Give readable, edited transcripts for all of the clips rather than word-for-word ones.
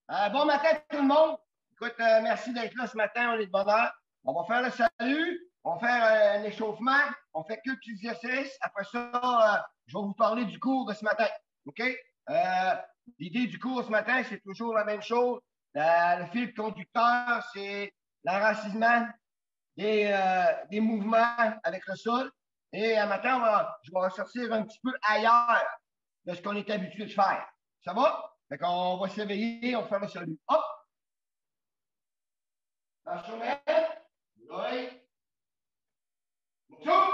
Bon matin tout le monde. Écoute, merci d'être là ce matin. On est de bonne heure. On va faire le salut. On va faire un échauffement. On fait quelques exercices. Après ça, je vais vous parler du cours de ce matin. OK? L'idée du cours ce matin, c'est toujours la même chose. Le fil conducteur, c'est l'enracinement des mouvements avec le sol. Et matin, je vais ressortir un petit peu ailleurs de ce qu'on est habitué de faire. Ça va? Fait qu'on va s'éveiller, on va faire le salut. Hop! La cheminette. Oui. Tout.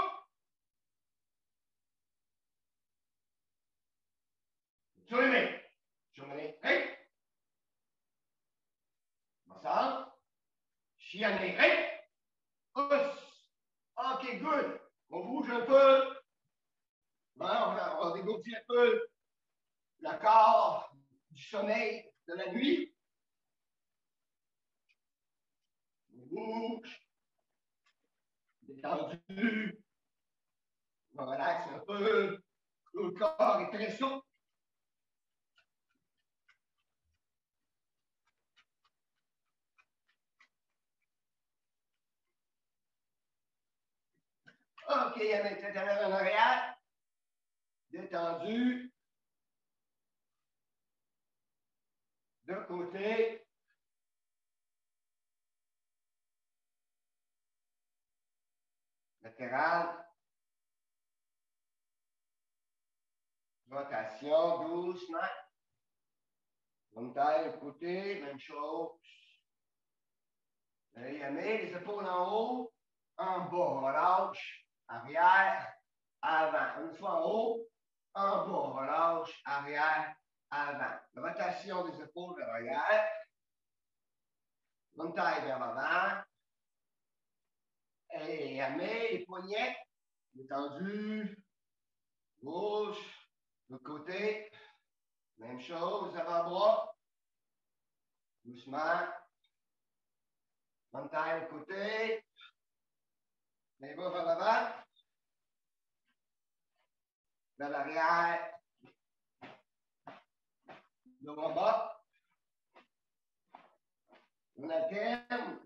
Cheminette. Cheminette. Hey. Massage. Chianer. Hey. Pousse. OK, good. On bouge un peu. Bon, on va dégourdir un peu le corps du sommeil de la nuit. On bouge. Détendu. On relaxe un peu. Le corps est très souple. OK, il y a l'intérieur en arrière. Détendu. De côté. Latéral. Rotation, doucement. Une taille de côté, même chose. Les épaules en haut, en bas, relâche, arrière, avant. Une fois en haut, en bas, relâche, arrière, avant. Rotation des épaules vers l'arrière. Une taille vers l'avant. Et les poignets, détendus. Gauche, de côté. Même chose, avant-bras. Doucement. Une taille de côté. Les bras vers l'avant. Vers l'arrière. Le bas. On alterne.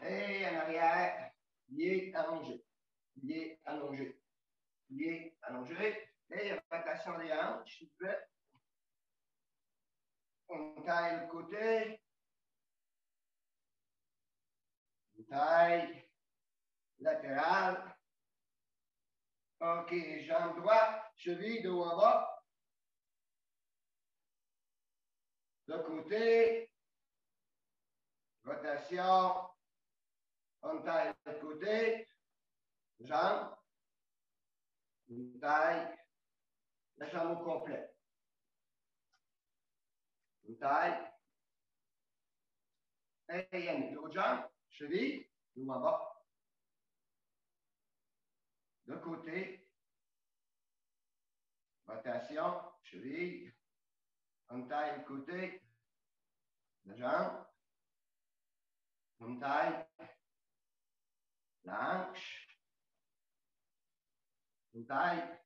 Et en arrière, pied allongé. Pied allongé. Pied allongé. Et rotation des hanches, s'il vous plaît. On taille le côté. Une taille latérale. OK, jambe droite, cheville de haut en bas. De côté. Rotation. On taille de côté. Jambe. Une taille. La jambe au complet. Une taille. Et Yannick, l'autre jambe, cheville, de haut en bas. De côté. Rotation, cheville. On taille de côté. La jambe. On taille. La hanche. Une taille.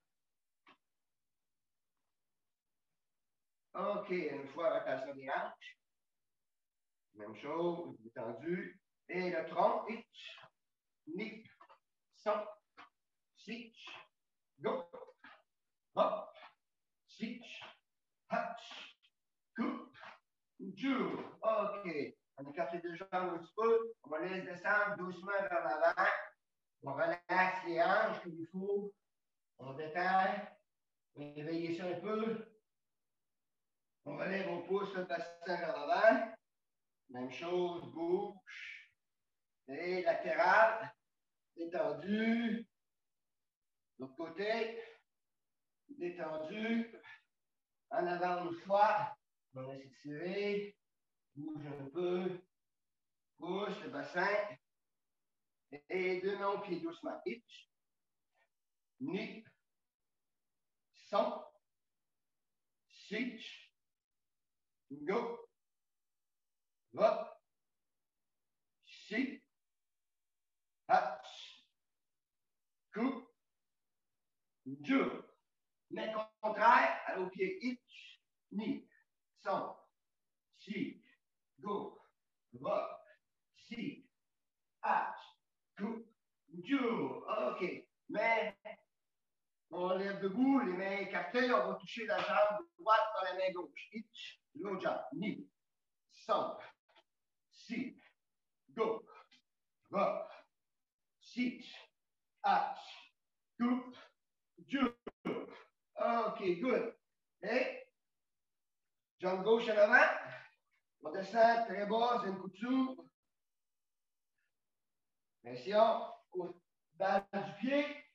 OK, une fois rotation des hanches. Même chose, détendu. Et le tronc, itch, nip, son, switch, go, hop, switch, hatch, coupe, jure. OK, on écarte les deux jambes un petit peu. On va laisser descendre doucement vers l'avant. On relaxe les hanches comme il faut. On détend. Réveillez ça un peu. On relève, on pousse le bassin vers l'avant. Même chose, bouche. Et latéral. Détendu. L'autre côté. Détendu. En avant une fois. On laisse étirer. Bouge un peu. Pousse le bassin. Et deux longs pieds doucement. Hitch. Nip. Son. Switch. Go. Hop. Sit. Hatch. Coupe. Dur. Mais contraire, allez au pied. Hitch, ni, son, si, go, va, si, hatch, go, do. OK. Mais on lève debout, les mains écartées, on va toucher la jambe droite par la main gauche. Hitch, l'autre jambe, ni, son, si, go, va, si, hatch, go, do. OK, good. Et jambe gauche en avant. On descend très bas, c'est une couture. Pression au bas du pied.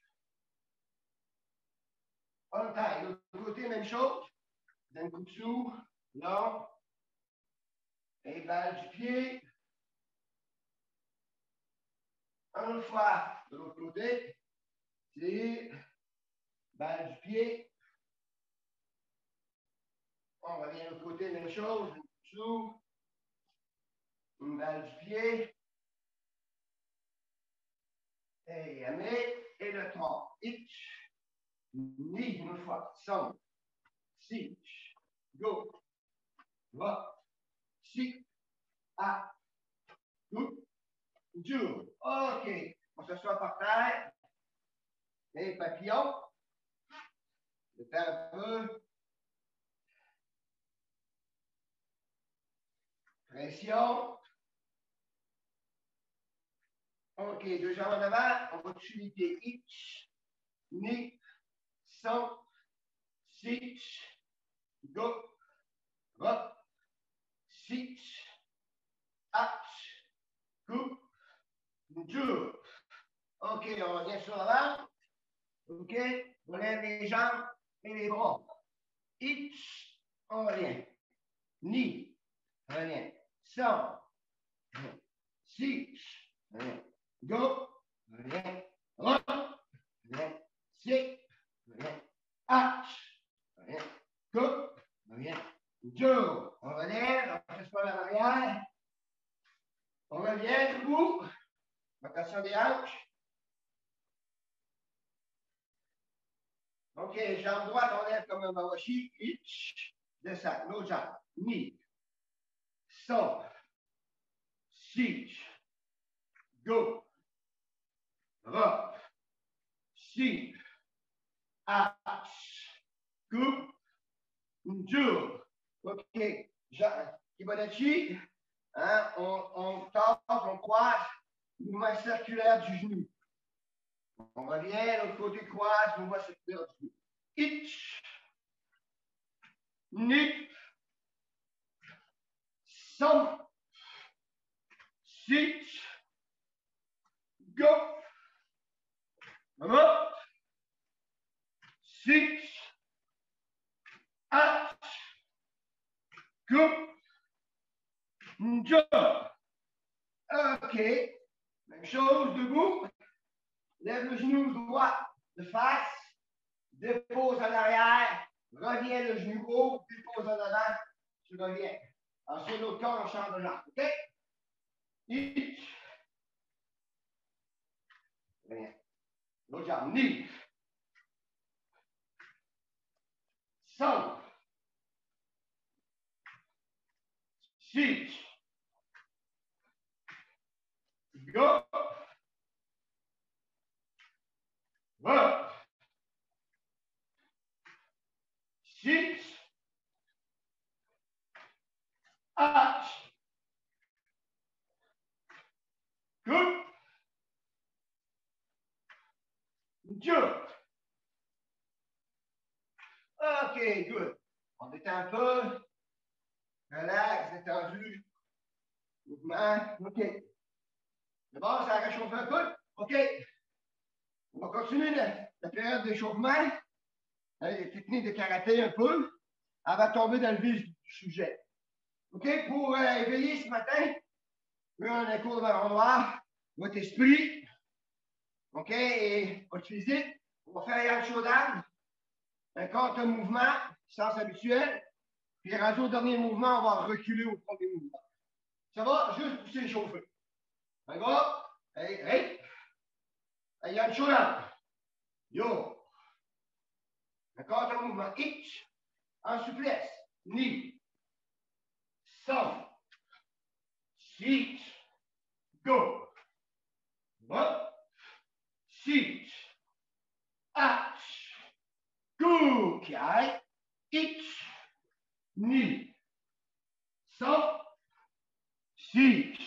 On taille. L'autre côté, même chose. Une couture. Long. Et balle du pied. Une fois de l'autre côté. C'est balle du pied. On revient de l'autre côté, même chose. Une couture. Une balle du pied. Et amé. Et le 3. Hitch. Ni une fois. 5. 6. Go. Va. 6. À. Go. Dur. OK. On s'assoit par terre. Et papillon. Je fais un peu. Pression. OK. Deux jambes en avant. On va toucher les pieds. Hitch. Ni. Son. Sitch. Go. Va. Sitch. Hatch. Coupe. Dur. OK. On revient sur l'avant. OK. On lève les jambes et les bras. Hitch. On revient. Ni. Revient. Son. Sitch. Revient. Go. Revient. Run. Revient. Sit. Revient. Hatch. Revient. Go. Revient. Joe. On relève. On fait pas la arrière. On revient debout. Rotation des hanches. OK. Jambe droite, on lève comme un mawashi. Hitch. Descend. L'autre jambe. Ni. Son. Sitch. Go. Rock. Si. Hatch. Coupe. Dur. OK. Kibadachi. Hein, on tape, on croise. Mouvement circulaire du genou. On revient, l'autre côté croise, mouvement circulaire du genou. Hitch. Nip. Son. Sitch. Go. Rock. Sitch. Hatch. Coupe. Jump. OK. Même chose, debout. Lève le genou droit de face. Dépose en arrière. Reviens le genou haut. Dépose en avant. Tu reviens. Ensuite, l'autre corps, on change de jambe. OK? Hitch. Reviens. L'autre jambe. Knee. Son. Sitch. Go. Up. Sitch. Hatch. Coupe. Jump. OK, good. On détend un peu. Relax, détendu. Mouvement. OK. D'abord, ça réchauffe un peu. OK. On va continuer la période d'échauffement. Les techniques de karaté un peu. Avant de tomber dans le vif du sujet. OK? Pour éveiller ce matin, un cours de ballon noir, votre esprit. OK? Et votre physique. On va faire Yan Shodan. Un contre-mouvement, sens habituel. Puis rendu au dernier mouvement, on va reculer au premier mouvement. Ça va? Juste pour s'échauffer. Ça va? Hey, hey. Hey, Yan Shodan. Yo. Encore ton mouvement. Hitch. En souplesse. Ni. Some. Six. Go. One. Six. Arch. Go. Kai. Hitch. Ni. Some. Six.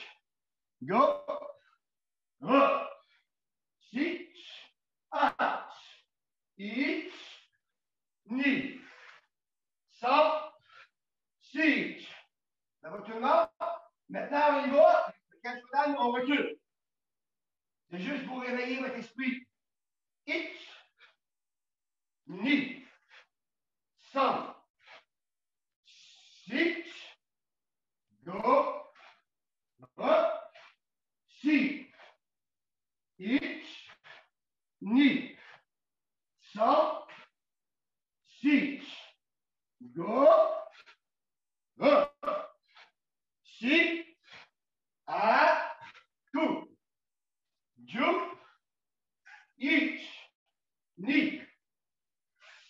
Go. One. Six. Arch. Hitch. Ni. Some. Six. Ça va tout le monde? Maintenant, on y va. Quand je donne, on recule. C'est juste pour réveiller votre esprit. Hitch. Ni. Some. Six. Go. One. Six. Hitch. Ni. Some. Six. Go. One. Six. À. Two. Jump. Hitch. Ni.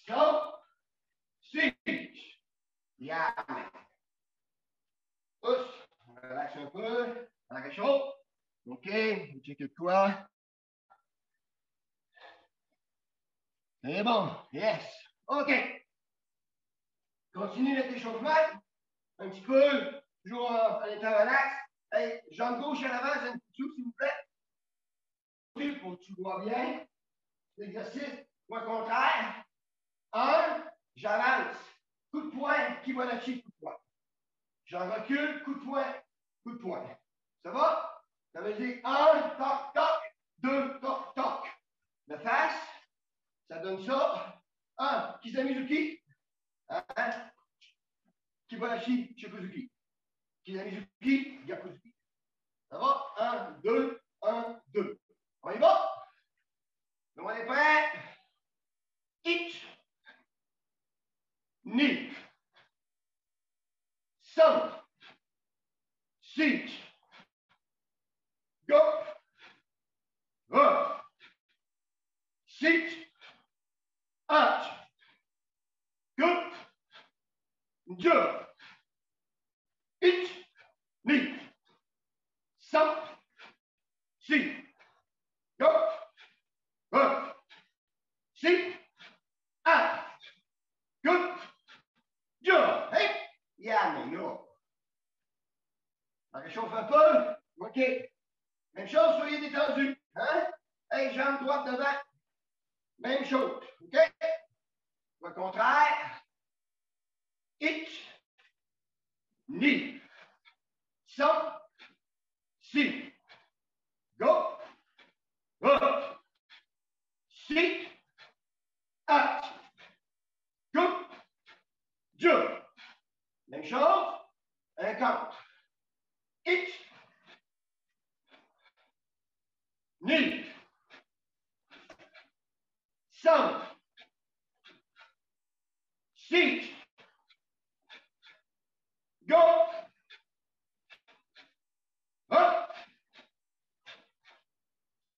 Some. Six. Yeah. Pousse. On relaxe un peu. On a quelque chose. OK. On check le quoi. C'est bon. Yes. OK. Continue notre échauffement. Un petit peu. Toujours en étant relax. Hey, jambe gauche à l'avant, j'ai une couture, s'il vous plaît. Pour que tu vois bien. L'exercice. Point contraire. Un. J'avance. Coup de poing. Qui va lâcher coup de poing. J'en recule. Coup de poing. Coup de poing. Ça va? Ça veut dire un, toc, toc. Deux, toc, toc. De face. Ça donne ça. Un. Kizamizuki. Un. Kibarashi Shikuzuki. Kizamizuki. Gakuzuki. Ça va? Un, deux. Un, deux. On y va? Donc on est prêt? Hitch. Ni. Some. Six. Go. One. Six. Arch. Good. Jump. Hitch. Ni. Some. Six. Go. One. Six. Arch. Good. Jump. Hey. Yeah, mais non. On réchauffe un peu. OK. Même chose, soyez détendus. Hein? Hey, jambe droite devant. Même chose. OK? Au contraire. Hitch. Ni. Some. Six. Go. One. Six. Arch. Good. Jump. Même chose. Un compte. Hitch. Ni. Some. Six. Go. One.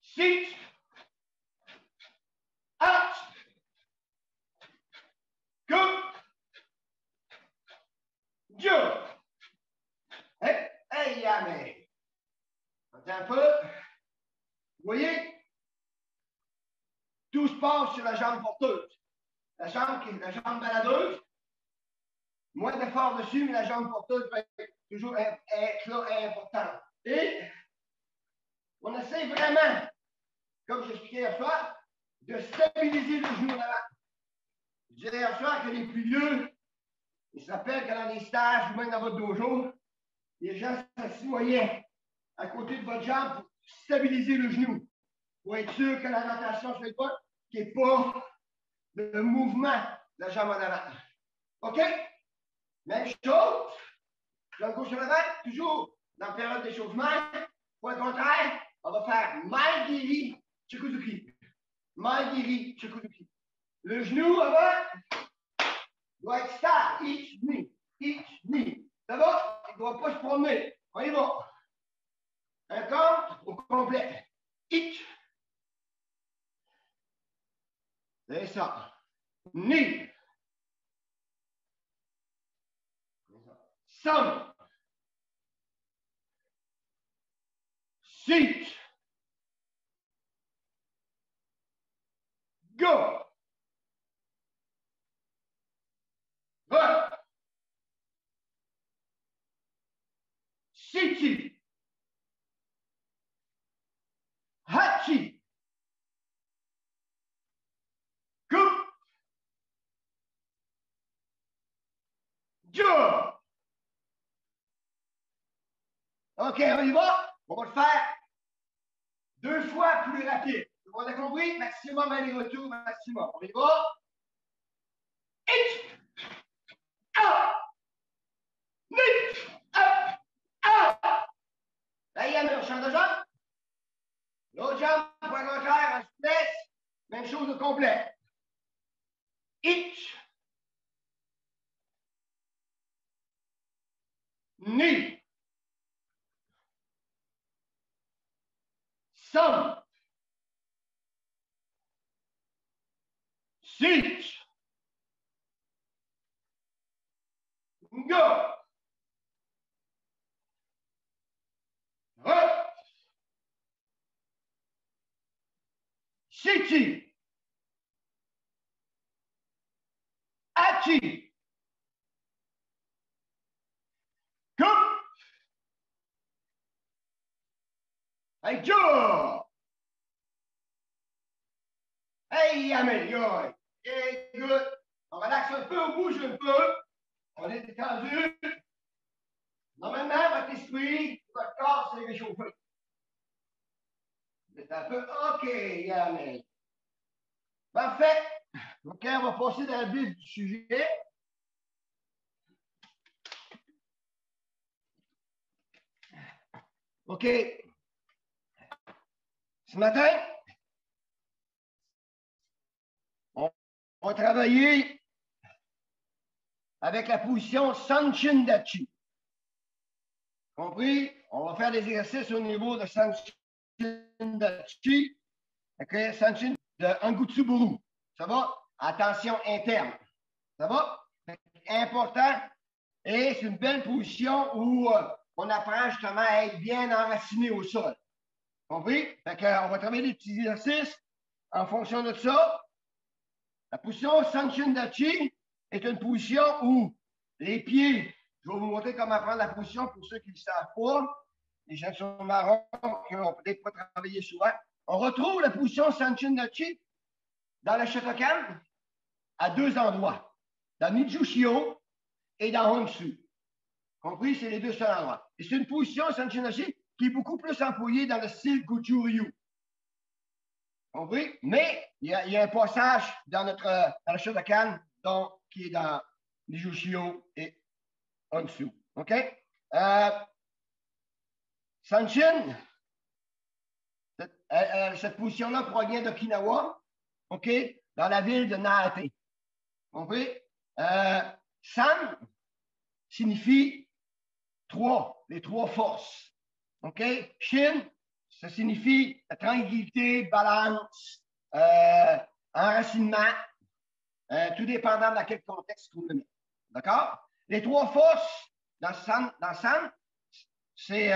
Six. Arch. Good. Jump. Hey, hey, mais. Attends un peu. Vous voyez? Tout se passe sur la jambe porteuse. La jambe baladeuse. Moins d'effort dessus, mais la jambe porteuse va être toujours être là importante. Et on essaie vraiment, comme j'expliquais hier soir, de stabiliser le genou en avant. Je disais hier soir que les plus vieux, ils se rappellent que dans les stages ou même dans votre dojo, les gens s'assoyaient à côté de votre jambe pour stabiliser le genou, pour être sûr que la rotation ne se fait pas, qu'il n'y ait pas de mouvement de la jambe en avant. OK? Même chose, jambe gauche en avant, toujours dans la période d'échauffement. Point contraire, on va faire Maigiri Chikuzuki. Maigiri Chikuzuki. Le genou avant doit être stable. Hitch, ni. Ça va? Il ne doit pas se promener. On y va. Un compte au complet. Hitch. C'est ça. Ni. Some. Seat. Go. Va. Siti. Hachi. Coupe. Joe. OK, on y va? On va le faire 2 fois plus rapide. On a compris? Maximum aller-retour, maximum. On y va? H. Up. Ni. Up. Up. Là, il y a le champ de jambe. L'autre jambe, point contraire, en souplesse. Même chose au complet. H. Ni. Some. Seat. Go. Up. City. Achi. Coupe. Hey, Joe. Hey, améliore. Hey, good. On relaxe un peu, on bouge un peu. On est détendu. Normalement, votre esprit, votre corps s'est réchauffé. Vous êtes un peu OK, Yamel. Parfait. OK, on va passer dans le vif du sujet. OK. Ce matin, on va travailler avec la position Sanchin Dachi. Compris? On va faire des exercices au niveau de Sanchin Dachi. OK? Sanchin de Angutsuburu. Ça va? Attention interne. Ça va? Important. Et c'est une belle position où on apprend justement à être bien enraciné au sol. Compris? Fait qu'on va travailler des petits exercices en fonction de ça. La position Sanchin Dachi est une position où les pieds, je vais vous montrer comment prendre la position pour ceux qui ne le savent pas. Les gens sont marrons qui n'ont peut-être pas travaillé souvent. On retrouve la position Sanchin Dachi dans le Shotokan à 2 endroits. Dans Nijushio et dans Honsu. Compris? C'est les 2 seuls endroits. Et c'est une position Sanchin Dachi qui est beaucoup plus employée dans le style Goju-Ryu. Compris? Mais il y a un passage dans le Shotokan qui est dans Nijushio et Honsu. OK? Sanchin, cette position-là provient d'Okinawa, OK? Dans la ville de Naate. Compris? San signifie 3, les 3 forces. OK? Shin, ça signifie la tranquillité, balance, enracinement, tout dépendant dans quel contexte vous le mettez. D'accord? Les 3 forces dans San, c'est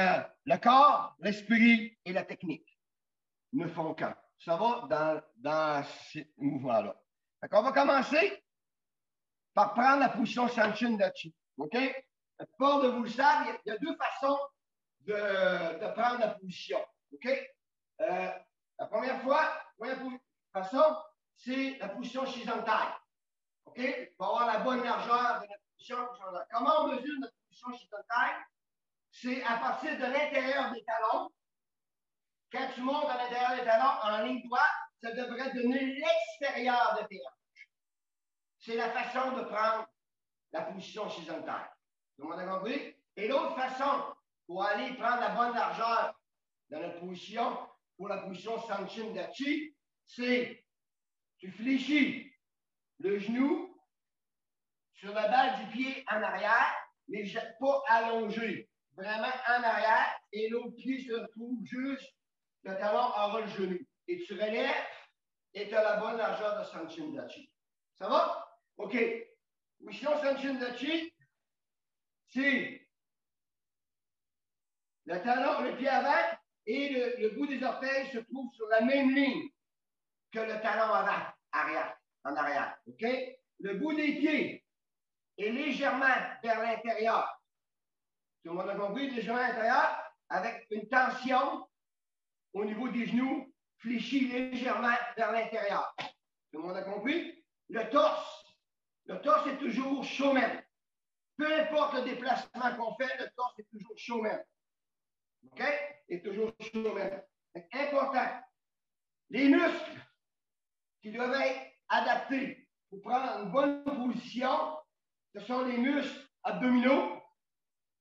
le corps, l'esprit et la technique. Ne font qu'un. Ça va dans ces mouvements-là. On va commencer par prendre la position Sanchin Dachi. OK? La plupart de vous le savent, il y a 2 façons de prendre la position. OK? La première façon, c'est la position Shizentai. OK? Pour avoir la bonne largeur de notre position Shizentai. Comment on mesure notre position Shizentai? C'est à partir de l'intérieur des talons. Quand tu montes à l'intérieur des talons en ligne droite, ça devrait donner l'extérieur de tes hanches. C'est la façon de prendre la position Shizentai. Tout le monde a compris? Et l'autre façon, pour aller prendre la bonne largeur dans notre position, pour la position Sanchin Dachi, c'est tu fléchis le genou sur la balle du pied en arrière, mais pas allongé, vraiment en arrière, et l'autre pied se retrouve juste, le talon aura le genou. Et tu relèves, et tu as la bonne largeur de Sanchin Dachi. Ça va? OK. Position Sanchin-Dachi, c'est le talon, le pied avant et le bout des orteils se trouve sur la même ligne que le talon avant, en arrière. OK? Le bout des pieds est légèrement vers l'intérieur. Tout le monde a compris? Légèrement à l'intérieur, avec une tension au niveau des genoux, fléchie légèrement vers l'intérieur. Tout le monde a compris? Le torse est toujours showman. Peu importe le déplacement qu'on fait, le torse est toujours showman. OK? Est toujours showman. Important. Les muscles qui doivent être adaptés pour prendre une bonne position, ce sont les muscles abdominaux,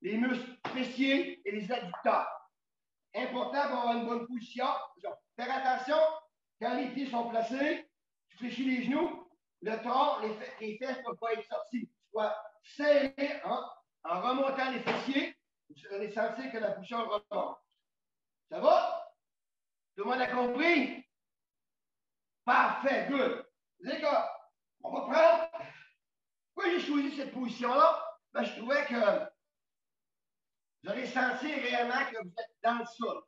les muscles fessiers et les adducteurs. Important pour avoir une bonne position. Faire attention, quand les pieds sont placés, tu fléchis les genoux, le tronc, les fesses ne peuvent pas être sorties. Tu dois serrer en remontant les fessiers. Vous allez sentir que la position remonte. Ça va? Tout le monde a compris? Parfait, good. Les gars, on va prendre. Pourquoi j'ai choisi cette position-là? Ben, je trouvais que vous allez sentir réellement que vous êtes dans le sol.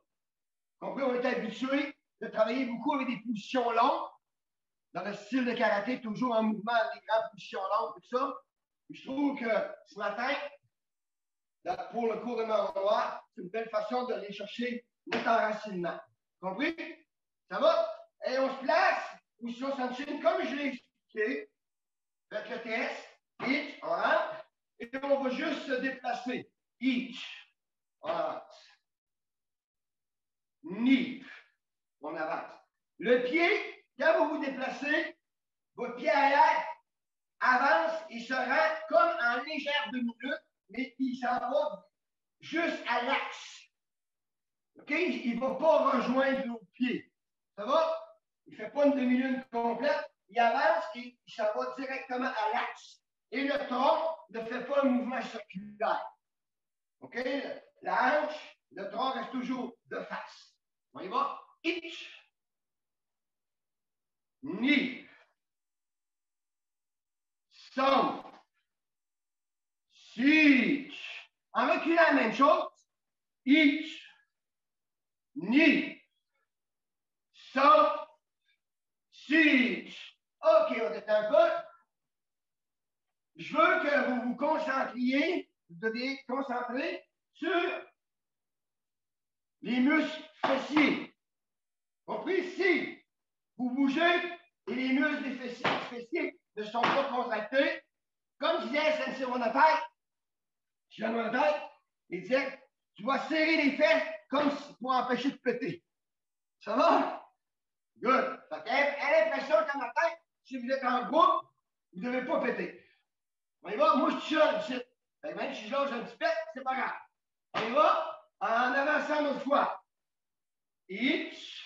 Compris, on est habitué de travailler beaucoup avec des positions longues. Dans le style de karaté, toujours en mouvement, des grandes positions longues, tout ça. Je trouve que ce matin, pour le cours de noir, c'est une belle façon d'aller chercher notre enracinement. Compris? Ça va? Et on se place, position Sanchin, comme je l'ai expliqué. Faites le test. Each, on rentre. Et on va juste se déplacer. Each, on avance. Knee, on avance. Le pied, quand vous vous déplacez, votre pied arrière avance et se rend comme en légère demi-minute, mais il s'en va juste à l'axe. OK? Il ne va pas rejoindre l'autre pied. Ça va? Il ne fait pas une demi-lune complète. Il avance et il s'en va directement à l'axe. Et le tronc ne fait pas un mouvement circulaire. OK? La hanche, le tronc reste toujours de face. On y va? Each. Knee. Stomp. Switch. En reculant la même chose. Each. Knee. Stomp. Switch. OK, on détend un peu. Je veux que vous vous concentriez, vous devez être concentré sur les muscles fessiers. Compris? Si vous bougez et les muscles des fessiers ne sont pas contractés, comme disait Sensei Monotaï, il disait, tu vas serrer les fesses comme pour empêcher de péter. Ça va? Good. À l'impression qu'en matin, si vous êtes en groupe, vous ne devez pas péter. On y va? Moi, je suis seul ici. Même si je lâche un petit pet, c'est pas grave. On y va? En avançant notre fois. Each.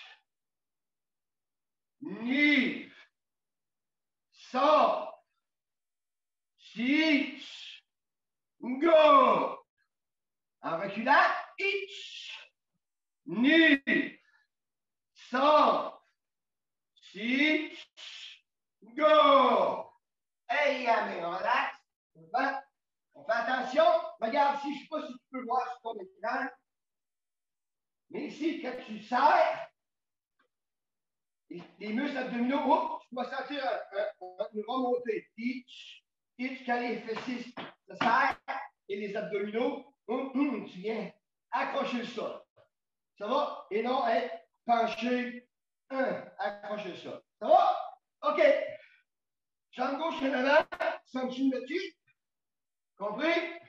Knee. Sort. Switch. Go. En reculant. Each. Knee. Sort. Switch. Go. Hey, mais on relaxe. On fait attention. Regarde ici, je ne sais pas si tu peux voir sur ton écran. Mais ici, quand tu serres, les muscles abdominaux, tu dois sentir une remontée. Each, quand les fessiers se serrent et les abdominaux, tu viens accrocher le sol. Ça va? Et non être penché, accrocher le sol. Ça va? OK. Jambe gauche en avant, Sanchin Dachi. Compris?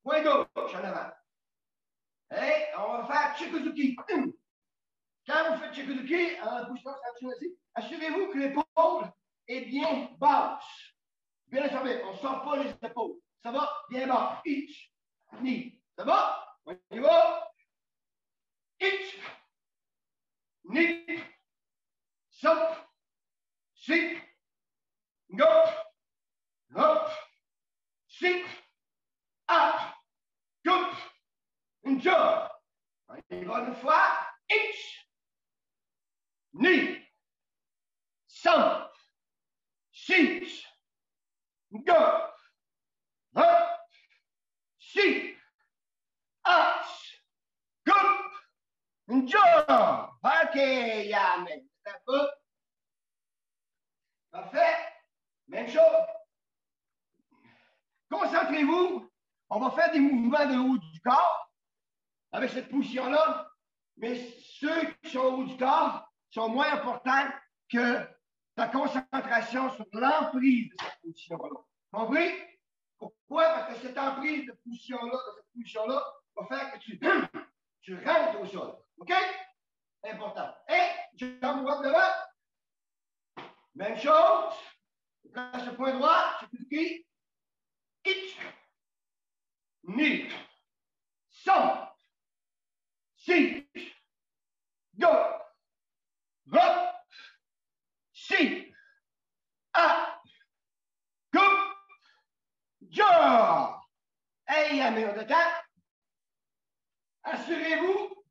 Point gauche en avant. Et on va faire Chikuzuki. Quand vous faites Chikuzuki, en position Sanchin Dachi, assurez-vous que l'épaule est bien basse. Bien assuré, on ne sort pas les épaules. Ça va? Bien bas. Each, knee. Ça va? On y va? Each, knee, sop, sit, go, hop, sit, up, coupe, une job. On y va une fois. Each, knee, sop, sit, Yamen. Un peu. Parfait. Même chose. Concentrez-vous. On va faire des mouvements de haut du corps avec cette position-là. Mais ceux qui sont au haut du corps sont moins importants que ta concentration sur l'emprise de cette position-là. Compris? Pourquoi? Parce que cette emprise de position-là, va faire que tu rentres au sol. OK? Important. Et jambe droite devant. Même chose. Place le point droit. C'est plus qui? Ich. Ni. Som. Si. Go. Hop. Si. A. Coupe. Ja. Hey, à mesure de temps. Assurez-vous,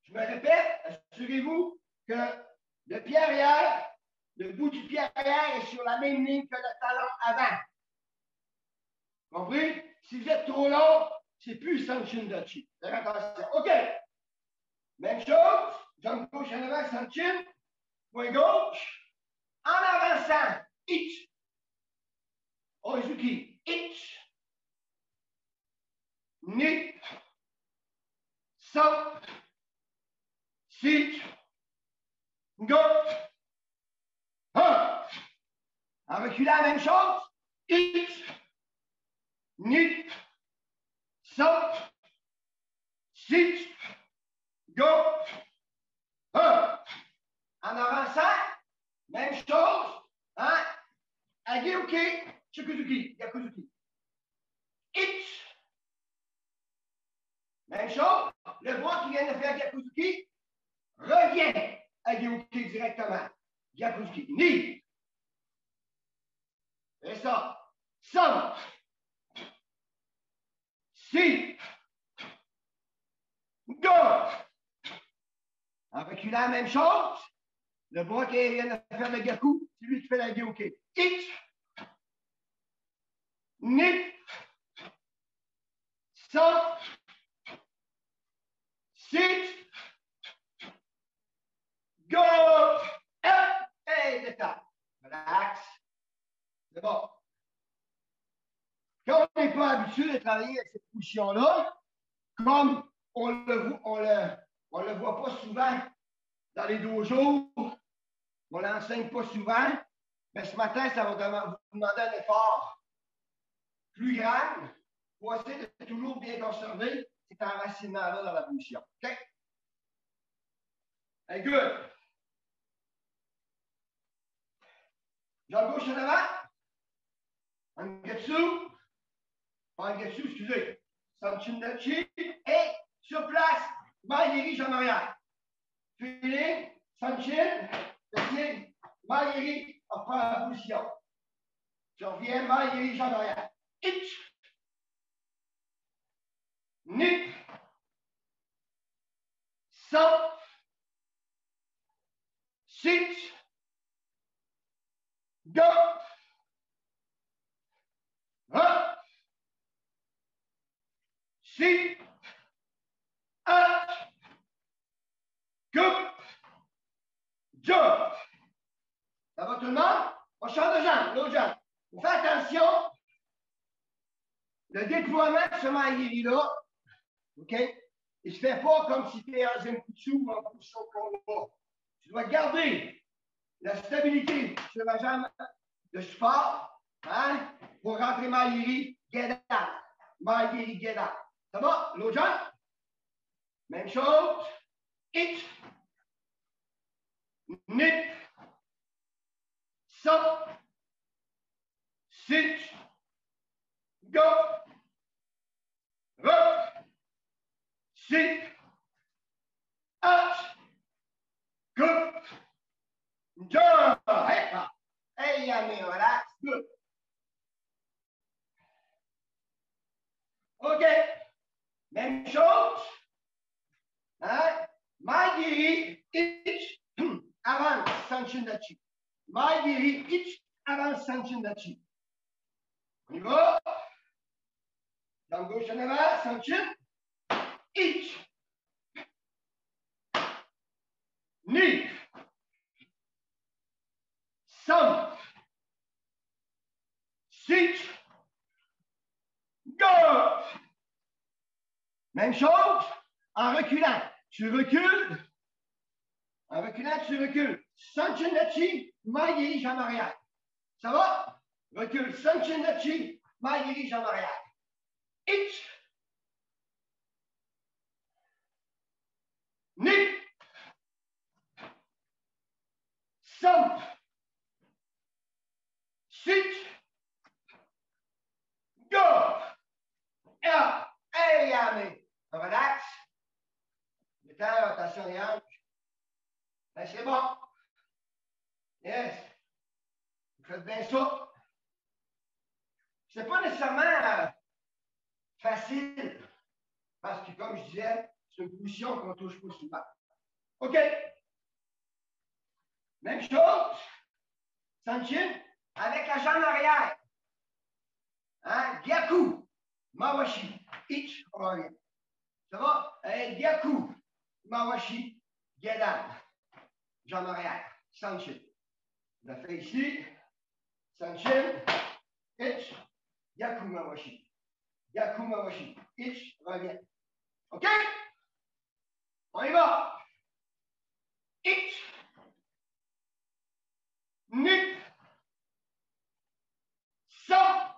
je me répète, assurez-vous que le pied arrière, le bout du pied arrière est sur la même ligne que le talon avant. Compris? Si vous êtes trop long, c'est plus Sanchin Dachi. OK. Même chose, jambe gauche en avant, Sanchin, point gauche, en avançant, ich. Oizuki, ich. Ni. Sam. Si. Go. Un. En reculant, la même chose. Ich. Ni. Sam. Si. Go. Un. En avançant, même chose. Hein? Ageuki. Chikuzuki. Yakuzuki. Ich. Même chose. Le bras qui vient de faire Yakuzuki revient à Gyakuzuki directement. Gyakuzuki. Ni. Et ça. Sam. Si. Go. En reculant, la même chose. Le bras qui vient de faire le Gyaku, c'est lui qui fait la Gyakuzuki. Ich. Ni. Sam. Si. Go. Up. Et détente. Relax. C'est bon. Quand on n'est pas habitué de travailler avec cette position-là, comme on le voit pas souvent dans les dojos, on ne l'enseigne pas souvent, mais ce matin, ça va vous demander un effort plus grand pour essayer de toujours bien conserver cet enracinement-là dans la position. OK? Hey, good. Jambe gauche en avant. Angetsu. Pas Angetsu, excusez. Sanchin Dachi. Et sur place, Maïri, jambe arrière. Feeling, Sanchin, Dachi, Maïri, on prend la position. Je reviens, Maïri, jambe arrière. Ich. Ni. Sam. Sit. Go. Up. Si. Up. Coupe. Jump. Ça va tout le monde? On change de jambe, l'autre jambe. Faut faire attention. Le déploiement de ce maïri-là, OK? Il ne se fait pas comme si tu es en Zenkutsu ou en position combat. Tu dois garder la stabilité sur la jambe de support, hein? Pour rentrer maïri, get out. Maïri, get out. Ça va? L'autre jambe? Même chose. It. Nip. Sop. Sit. Go. Up. Sit. Out. Coupe. Jump. Hey, Yami, relax. Good. OK. Même chose. Hein? Maïri, ich, avance, Sanchin Dachi. Maïri, ich, avance, Sanchin Dachi. On y va. Jambe gauche en avant, Sanchin. Ich. 9, 5, 6, go! Même chose, en reculant. Tu recules. En reculant, tu recules. Sanchindachi, maille dirige en arrière. Ça va? Recule. Sanchindachi, maille dirige en arrière. Ich. Ni. Samp. Sit. Go. Up. Hey, Yami. Relax. Détends, attention les hanches. Ben, c'est bon. Yes. Vous faites bien ça. C'est pas nécessairement facile. Parce que, comme je disais, c'est une position qu'on touche pas souvent. OK. Même chose. Sanchin, avec la jambe arrière. Hein? Gyaku. Mawashi. Ich. On revient. Ça va? Gyaku. Mawashi. Gedan. Jambe arrière. Sanchin. On l'a fait ici. Sanchin. Ich. Gyaku Mawashi. Gyaku Mawashi. Ich. Revient. OK? On y va. Ich. Nip. Sam.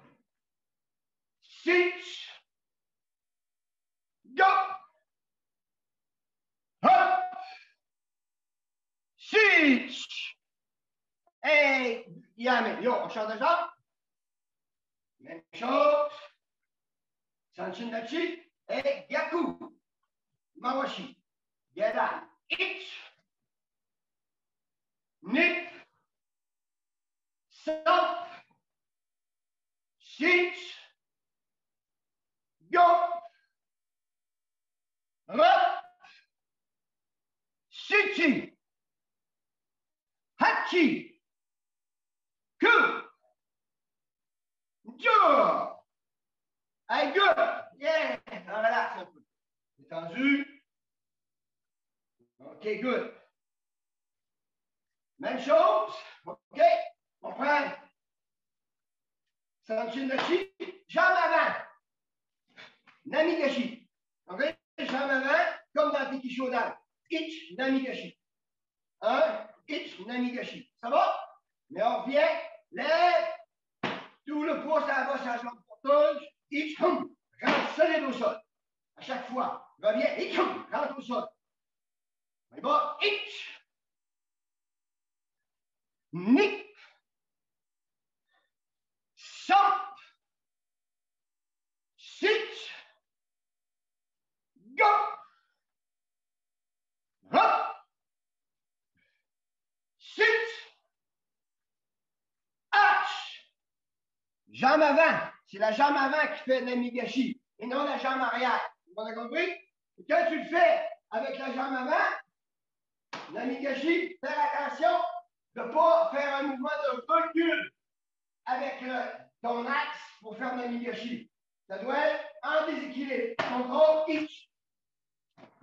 Sitch. Go. Hop. Sitch. Hey, Yami. Yo, on change de jambe. Même chose. Sanchin Dachi. Et Gyaku. Mawashi. Gedan. Ich. Nip. Sam. Sitch. Go. Rep. Sitchi. Hachi. Ku. Jo. Hey, good. Yeah. On relaxe un peu. Détendu. OK, good. Même chose. OK. On prend Sanchin Dachi. Jambe avant. Namigashi. OK? Jambe avant, comme dans Tiki Shodan. Ich, Namigashi. Hein? Ich, Namigashi. Ça va? Mais on revient. Lève. Tout le poids, ça va sur la jambe porteuse. Ich, rentre solide au sol. À chaque fois. Reviens. Ich, rentre au sol. On y va. Ich. Nick. Samp. Sit. Go. Hop. Sit. Arch. Jambe avant. C'est la jambe avant qui fait Namigashi et non la jambe arrière. Vous avez compris? Et quand tu le fais avec la jambe avant, Namigashi, fais attention de ne pas faire un mouvement de recul avec ton axe pour faire Namigashi. Ça doit être en déséquilibre. Contrôle, ich,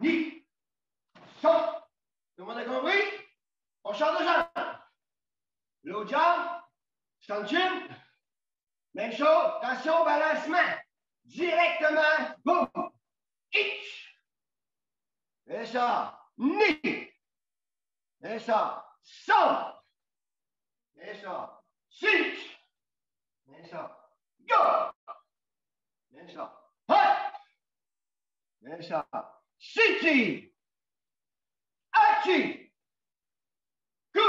ni, son. Tout le monde a compris? On change de jambe. L'autre jambe, Sanchin. Même chose, attention, balancement. Directement, boum. Ich. Et ça, ni. Et ça, son. Et ça, sit. Et ça, go. Et ça, hop. Et ça, sitty. Hachi. Coup.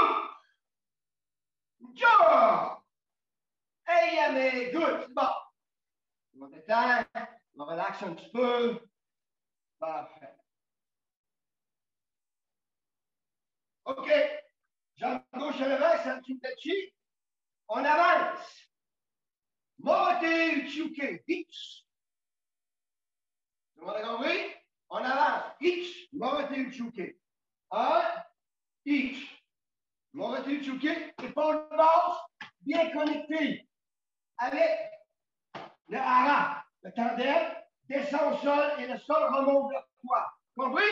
Jo. Hey, mais good, c'est bon. On va détendre, on relaxe un petit peu. Parfait. OK. Jambe gauche à l'avant, Sanchin Dachi. On avance. Mote Uchuke, Hitch. Tout le monde a compris? On avance. Hitch, Mote Uchuke. Un, Hitch. Mote Uchuke, épaule basse, bien connectée avec le hara, le tandem, descend au sol et le sol remonte vers toi. Compris?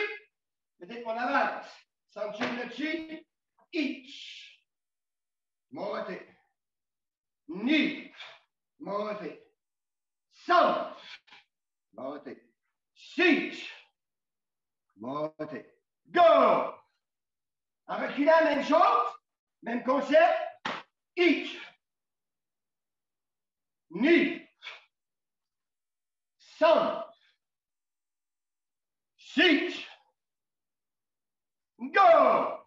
Peut-être qu'on avance. Sanchinachi, ich. Mote. Ni. Mote. San. Mote. Sich. Mote. Go. En reculant, même chose. Même concept. Ich. Ni. San. Sich. Go.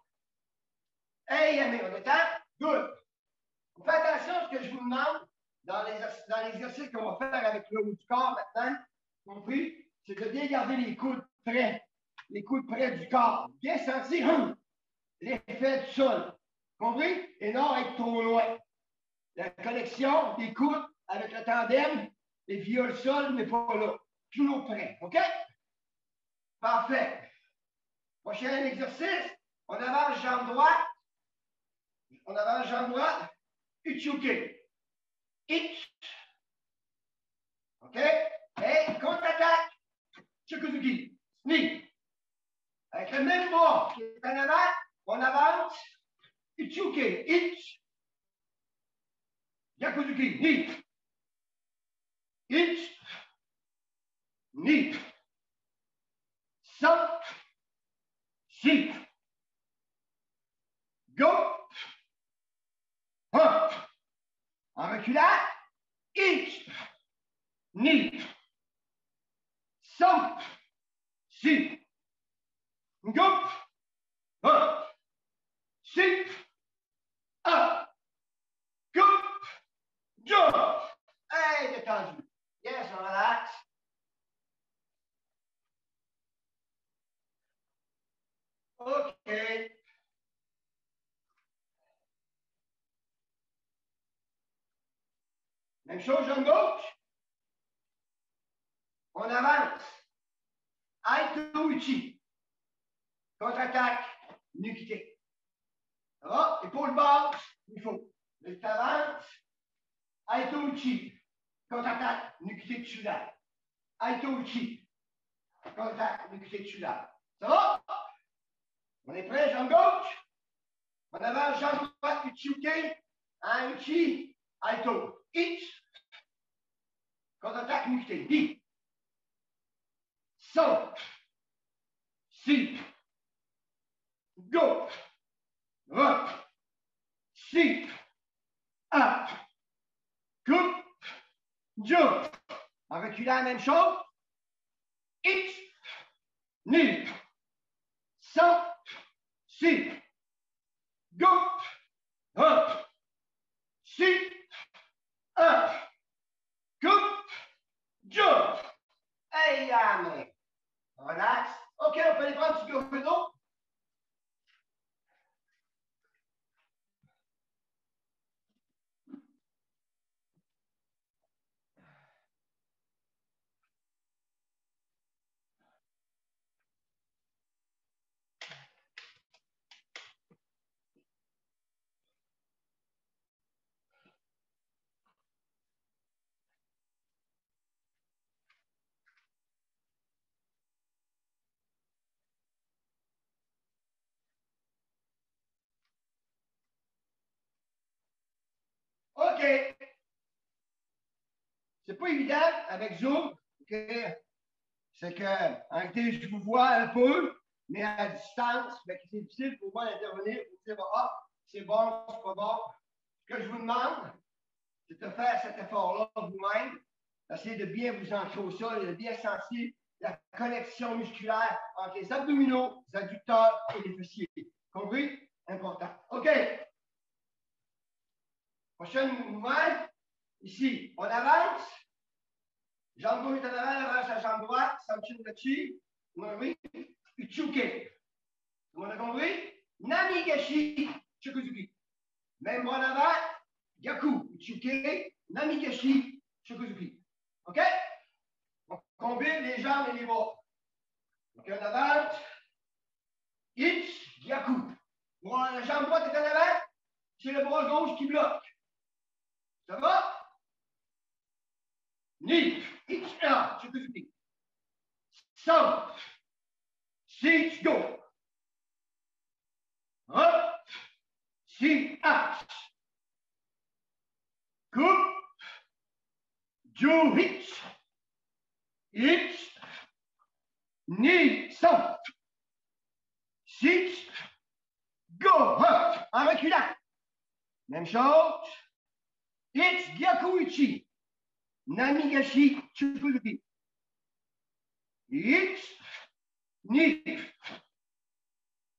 Hey, amis, on est temps? Good. Vous faites attention à ce que je vous demande dans l'exercice qu'on va faire avec le haut du corps maintenant. Compris? C'est de bien garder les coudes près. Les coudes près du corps. Bien sentir l'effet du sol. Compris? Et non être trop loin. La connexion des coudes avec le tandem et via le sol n'est pas là. Toujours près. OK? Parfait. Prochain exercice. On avance jambe droite. On avance jambe droite. Uchuke. Itch. OK? Et contre-attaque. Chukuzuki. Sneak. Avec le même bras qui est en avant, on avance. Uchuke. Itch. Yakuzuki. Ni. Itch. Ni. San. Si. Go. Hop. En reculant. Itch. Ni. San. Si. Go. Hop. Si. Up. Go. Jump. Hey, détendu. Yes, on relaxe. OK. Même chose, jambe gauche. On avance. Aito Uchi. Contre-attaque. Nukité. Ça va? Épaule basse. Il faut. Mais tu avances. Aito Uchi. Contre-attaque. Nukité Tsuda. Aito Uchi. Contre-attaque. Nukité Tsuda. Ça va? On est prêt, jambe gauche. On avance, jambe droite. Uchiuke. Un Uchi. Aito. Ich. Contre-attaque. Nukité. Ni. San. Si. Go. Up. Si. Up. Coupe. Jump. En reculant, la même chose. Itch. Ni. San. Si. Go. Up. Si. Up. Coupe. Jump. Hey, mais. Relax. OK, on peut aller prendre un petit peu d'eau. OK. C'est pas évident avec Zoom. Okay? C'est que, en réalité, je vous vois un peu, mais à distance, c'est difficile pour moi d'intervenir pour dire, ah, c'est bon, c'est pas bon. Ce que je vous demande, c'est de faire cet effort-là vous-même, d'essayer de bien vous ancrer au sol et de bien sentir la connexion musculaire entre les abdominaux, les adducteurs et les fessiers. Compris? Important. OK. Prochain mouvement. Ici, on avance. Jambe gauche est en avant, avance la jambe droite, Sanchin Dachi, oui, Uchuke. Tout le monde a compris? Namigashi, Chukuzuki. Même bras en avant, Yaku, Uchuke, Namigashi, Chukuzuki. OK? On combine les jambes et les bras. Donc, en avant, Ich, Yaku. Bon, la jambe droite est en avant, c'est le bras gauche qui bloque. Ça va? Ni, Ich, Chukuzuki. San, Si, go. Hop. Si, arch. Coupe. Ju, hitch. Hitch. Knee, stop. Six. Go. Hop. En reculant. Même chose. Hitch, gyakuichi. Namigashi, chukuruki. Hitch. Knee.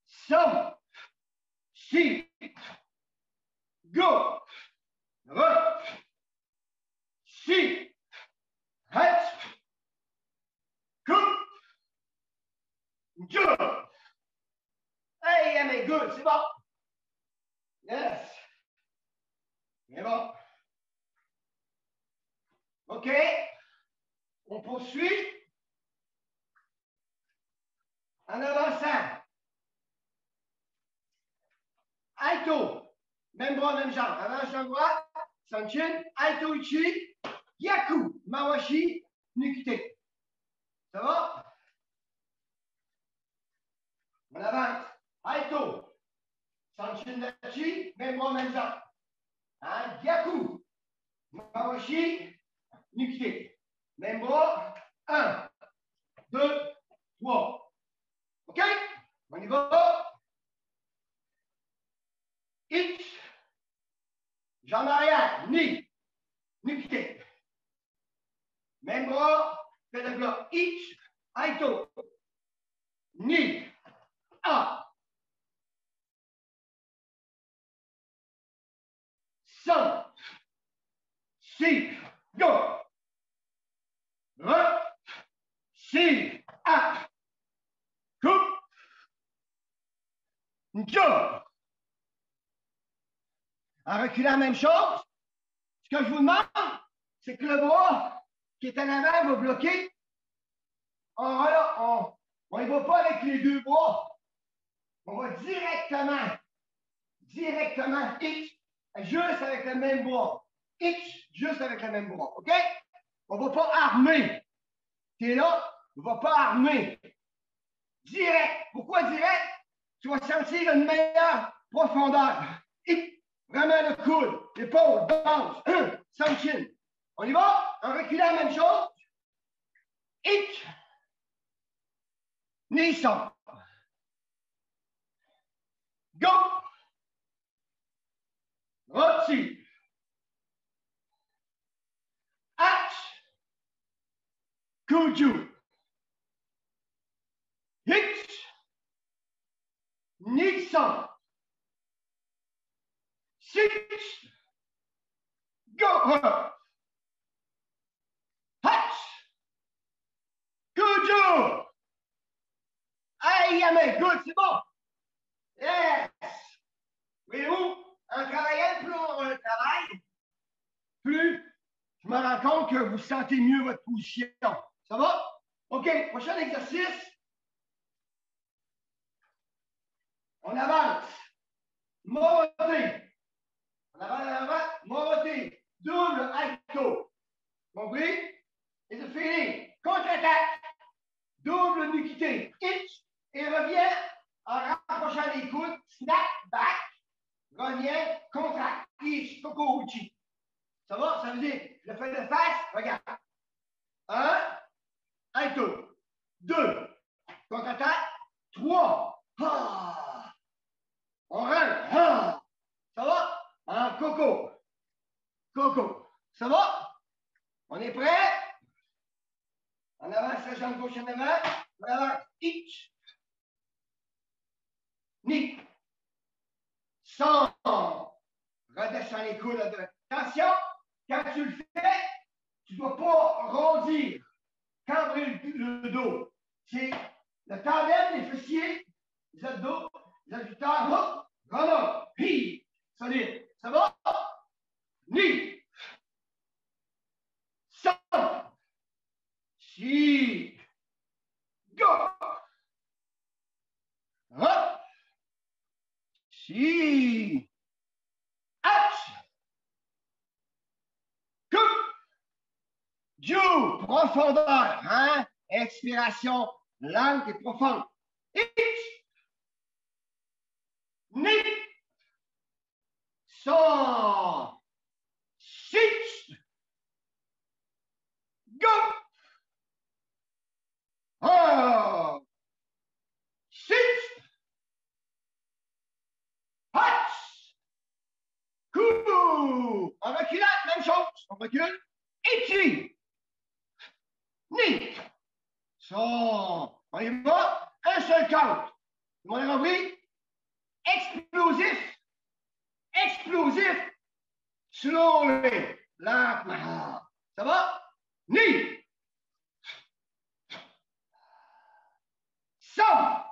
Some. Si. Go. Hop. Si. Hatch. Coupe. Jump. Hey, mais good, c'est bon. Yes. C'est bon. OK. On poursuit. En avançant. Aito. Même bras, même jambe. Avance jambe droite. Sanchin. Aito Ichi. Yaku. Mawashi. Nukite. Ça va? On avance. Aito. Sanchin Dachi. Même bras, même jambe. Hein? Yaku. Mawashi. Nukite. Même bras. 1, 2, 3. OK? On y va. Hitch. Jambe arrière. Ni. Nukite. Même bras. Fais le bloc. Hitch. Aito. Ni. A. Son. Si. Go. Re. Si. A. Coupe. Jump. En reculant, même chose. Ce que je vous demande, c'est que le bras qui est en avant va bloquer. On ne va pas avec les deux bras. On va directement, hitch, juste avec le même bras. Hitch, juste avec le même bras. OK? On ne va pas armer. Tu es là, on ne va pas armer. Direct. Pourquoi direct? Tu vas sentir une meilleure profondeur. Hitch. Vraiment le coude, l'épaule, balance, Sanchin. On y va? En reculant, même chose. Hitch. Nissan. Go. Rotsi. Hatch. Kuju. Hitch. Nissan. Six. Go. Hatch. Kuju. Aïe, mais good, c'est bon. Yes. Voyez-vous, en travaillant, plus on travaille, plus je me rends compte que vous sentez mieux votre position. Ça va? OK, prochain exercice. On avance. Moté. On avance, moté. Double Aito. Compris? Et de feeling. Contre-attaque. Double Nukité. Hitch. Et revient en rapprochant les coudes. Snap back. Revient. Contract. Hitch. Kokouchi. Ça va? Ça veut dire, je le fais de face. Regarde. 1. Aito. 2. Contre-attaque. 3. Ah. On rentre. Ah. Ça va? En coco. Coco. Ça va? On est prêt? En avance la jambe gauche en avant. En avant. Hitch. Ni. Sans. Redescends les coudes. Attention, quand tu le fais, tu ne dois pas rondir, cambrer le dos. C'est le tandem des fessiers, les abdos, les adducteurs. Hop, remonte. Hi. Solide. Ça va? Ni. Sans. Si. Go. Hop. Si. Hatch. Coupe. Ju. Profondeur. Hein? Expiration lente et profonde. Hitch. Nick. 5, 6, go. 1, 6, patch. Coup. En reculant, même chose. On recule. Ici. Nick. Ça. On y va. Un seul count. Tout le monde est compris? Explosif. Explosif. Slowly. Lentement. Ça va? Ni. Some.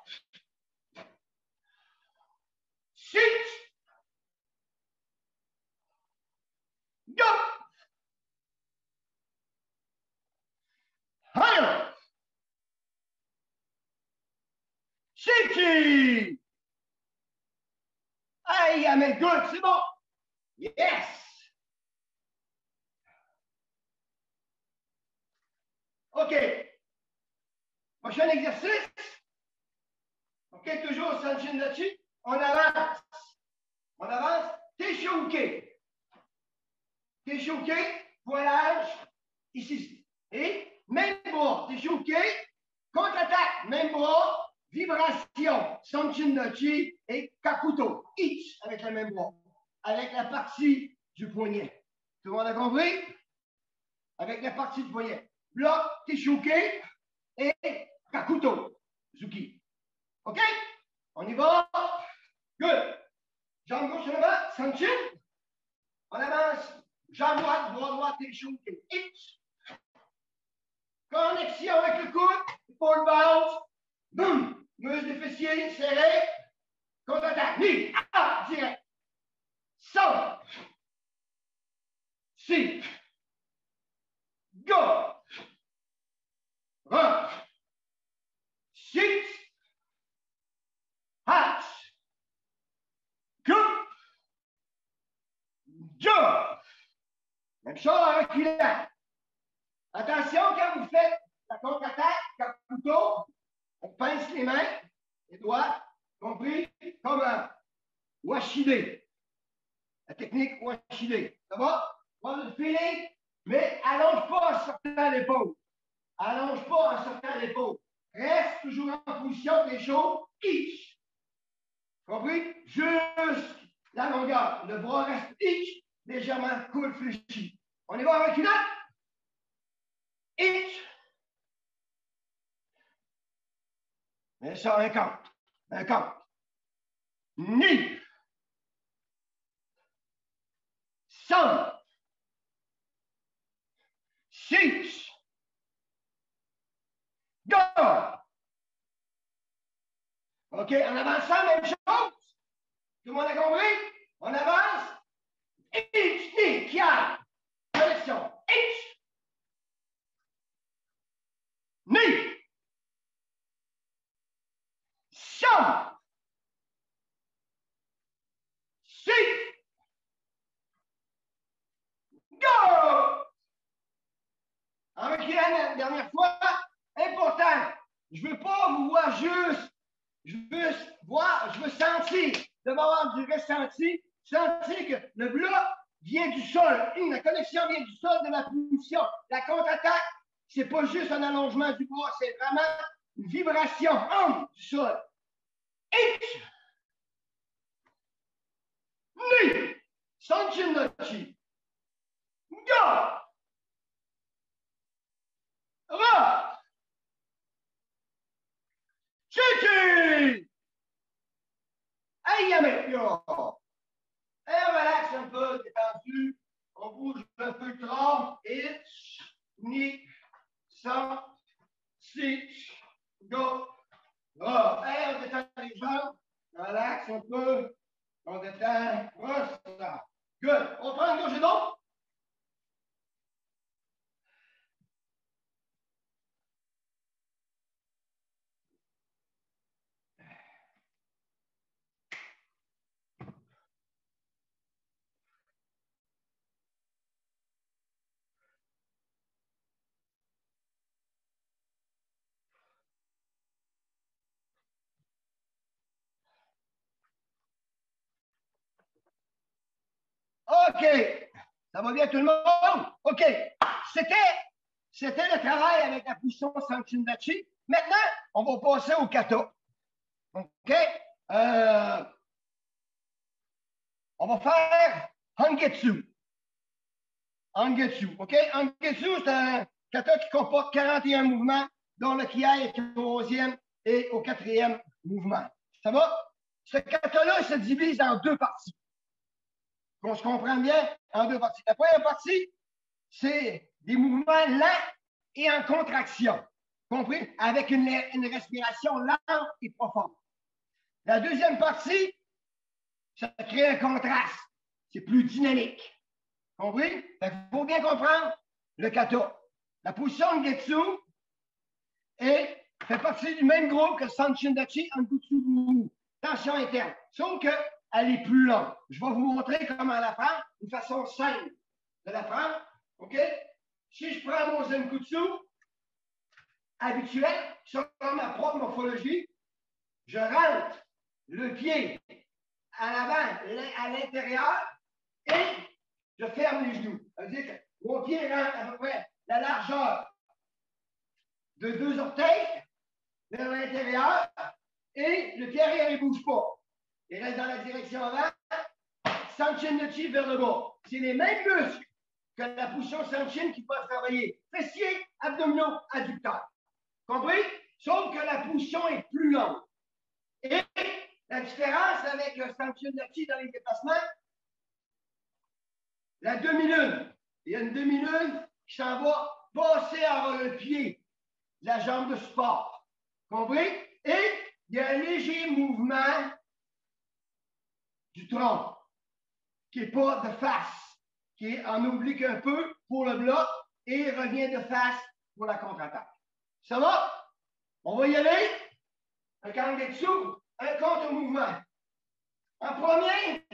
Six. Go. Higher. Shaky. Hey, I made good. C'est bon. Yes. OK. Prochain exercice. OK, toujours Sanchin là-dessus. On avance. On avance. T'es choqué. T'es choqué. Voyage. Ici. Et même bras. T'es choqué. Contre-attaque. Même bras. Vibration. Sanchin Dachi et Kakuto. Each avec la même bras. Avec la partie du poignet. Tout le monde a compris? Avec la partie du poignet. Bloc, Tishuke et Kakuto. Zuki. OK? On y va. Good. Jambe gauche en avant. Sanchin. On avance. Jambe droite, bras droit, Tishuke. Each. Connexion avec le coude. Full bounce. Boum. Muscle des fessiers serré. Contre-attaque. Ni. Ah, direct. 5, 6, go. 1, 6, hatch, coupe, jump. Même chose en reculant. Attention quand vous faites la contre-attaque, Kakuto, on pince les mains, les doigts, compris, comme un washide. La technique washide. Ça va? Prends le feeling, mais allonge pas en sortant l'épaule. Allonge pas en sortant l'épaule. Reste toujours en position des chaud. Each. Compris? Juste la longueur. Le bras reste each, légèrement cool fléchi. On y va en reculant. Each. Mais ça, un compte. Un compte. Ni. Some. Six. Go. OK, en avançant, même chose. Tout le monde a compris? On avance. Each, ni, qui-a. Connexion. Each. Ni. Some. Six. Go! En reculant la dernière fois, important, je ne veux pas vous voir juste, je veux sentir, de avoir du ressenti, sentir que le bloc vient du sol, la connexion vient du sol de ma position. La contre-attaque, ce n'est pas juste un allongement du bras, c'est vraiment une vibration du sol. H. Ni. Sanchin Dachi. Go. Ra. Chichi. Hey, Yametio. Et on relaxe un peu, détendu. On bouge un peu le tronc. Itch, ni, ça, six, go. Oh. Et on détend les jambes. On relaxe un peu. On détend. Ça. Good. On prend une gauche et d'autre. OK. Ça va bien tout le monde? OK. C'était le travail avec la position Sanchin-Dachi. Maintenant, on va passer au kata. OK? On va faire Hangetsu. Hangetsu. OK? Hangetsu, c'est un kata qui comporte 41 mouvements, dont le kiai est au 11e et au 4e mouvement. Ça va? Ce kata-là, il se divise en deux parties. Qu'on se comprenne bien, en deux parties. La première partie, c'est des mouvements lents et en contraction. Compris? Avec une respiration lente et profonde. La deuxième partie, ça crée un contraste. C'est plus dynamique. Compris? Il faut bien comprendre le kata. La position de Getsu fait partie du même groupe que Sanchin Dachi Angutsu Guru. Tension interne. Sauf qu'elle est plus longue. Je vais vous montrer comment la faire, une façon simple de la prendre. OK? Si je prends mon Zenkutsu habituel, selon ma propre morphologie, je rentre le pied à l'avant, à l'intérieur, et je ferme les genoux. Ça veut dire que mon pied rentre à peu près la largeur de 2 orteils vers l'intérieur, et le pied arrière ne bouge pas. Il reste dans la direction avant, Sanchin Dachi vers le bas. C'est les mêmes muscles que la position Sanchin qui peuvent travailler. Fessiers, abdominaux, adducteurs. Compris? Sauf que la position est plus longue. Et la différence avec le Sanchin Dachi dans les déplacements, la demi-lune. Il y a une demi-lune qui s'en va passer avant le pied de la jambe de support. Compris? Et il y a un léger mouvement du tronc qui n'est pas de face, qui est en oblique un peu pour le bloc et revient de face pour la contre-attaque. Ça va? On va y aller. Un Kangetsu, un contre-mouvement. En premier,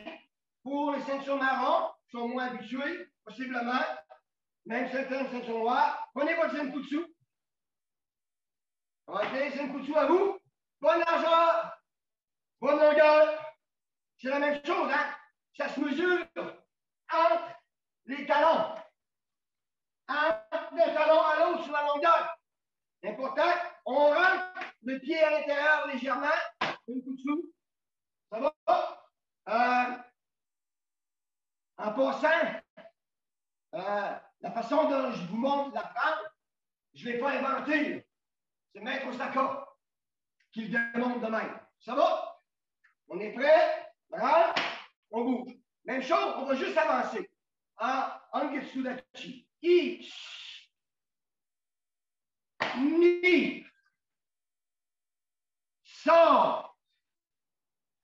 pour les ceintures marron, qui sont moins habitués, possiblement, même certaines ceintures noires, prenez votre Zenkutsu. OK, Zenkutsu à vous. Bonne largeur, bonne longueur. C'est la même chose, hein? Ça se mesure entre les talons. Entre le talon à l'autre sur la longueur. Important, on rentre le pied à l'intérieur légèrement. Zenkutsu. Ça va? En passant, la façon dont je vous montre la prendre, je ne l'ai pas inventée. C'est Maître Osaka qui le démontre de même. Ça va? On est prêt? Rentre, on bouge. Même chose, on va juste avancer. En Angetsu Dachi. Ich. Ni. Sort.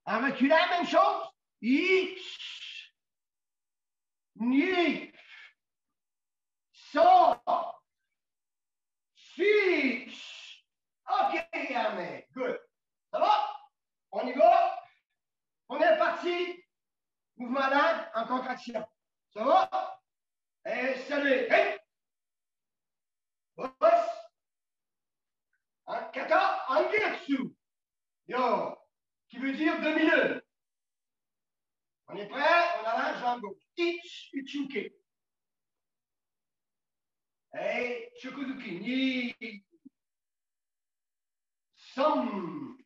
En reculant, même chose. Ich. Ni. Sort. Sich. OK, Amen. Good. Ça va? On y va? On est parti. Mouvement lent en contraction. Ça va? Et salut. Hey! Boss. En kata, Angetsu. Yo. Qui veut dire demi-lune. On est prêt? On avance, jambe gauche. Ich, Uchuke. Hey, Chukuduki. Ni. Som.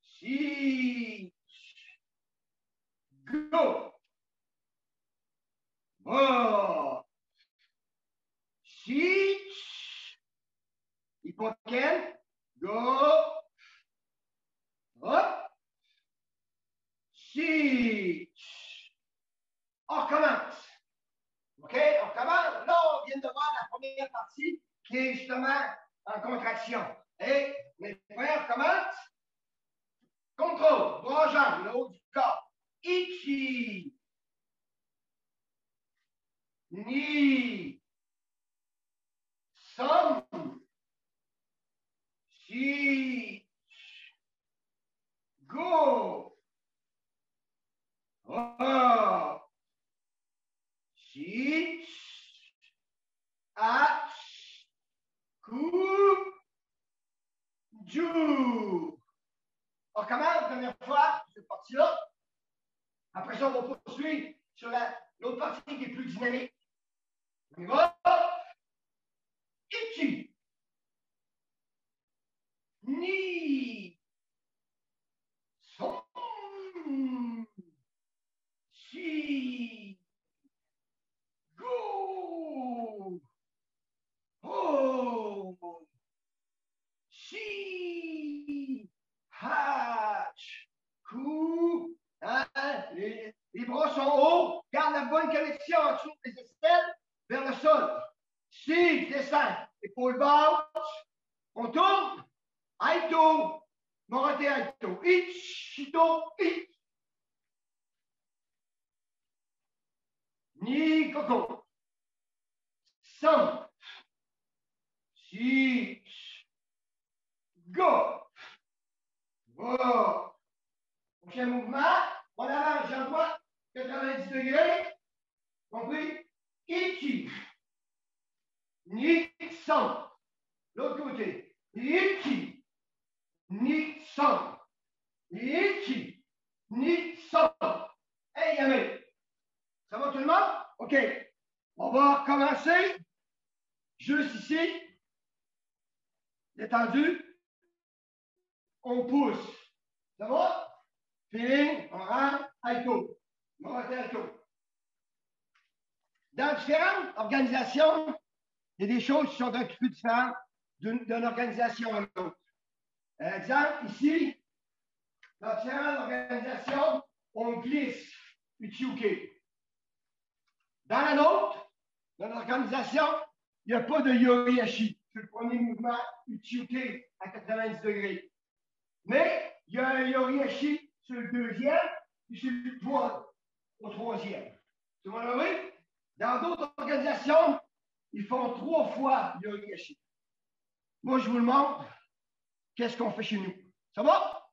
Si. Go. Bo. Si. Hippocampe. Go. Hop. Si. On recommence. OK? On recommence. Là, on vient de voir la première partie qui est justement en contraction. Et mes frères, on recommence. Contrôle. Droit jambe, le haut du corps. Ichi. Ni. Som. Si. Go. Oh. Si. Ach. Ku. Ju. On recommence la première fois, cette partie-là. Après ça, on va poursuivre. sur l'autre partie qui est plus dynamique. On y va. Ichi. Ni. Son. Chi. Go. Oh. Chi. Hatch. Coup. Hein? Les bras sont hauts. Garde la bonne connexion en dessous des aisselles vers le sol. Si, je descends. Épaule basse. On tourne. Aito. Morate Aito. Ich. Shito. Ich. Ni coco. Sam. Six. Go. Go. Prochain mouvement. On avance, j'envoie 90 degrés. Compris? Ichi. Ni san. L'autre côté. Ichi. Ni san. Ichi. Ni san. Hey, Yamé. Ça va tout le monde? OK. On va commencer. Juste ici. Détendu. On pousse. Ça va? Feeling, on rentre, Aito. On va faire Aito. Dans différentes organisations, il y a des choses qui sont un petit peu différentes d'une organisation à l'autre. Exemple, ici, dans différentes organisations, on glisse Uchiuke. Dans la nôtre, dans l'organisation, il n'y a pas de Yoriashi. C'est le premier mouvement Uchiuke à 90 degrés. Mais il y a un Yoriashi sur le deuxième et sur le troisième. Tu m'as vu? Dans d'autres organisations, ils font 3 fois Yoriashi. Moi, je vous le montre. Qu'est-ce qu'on fait chez nous? Ça va?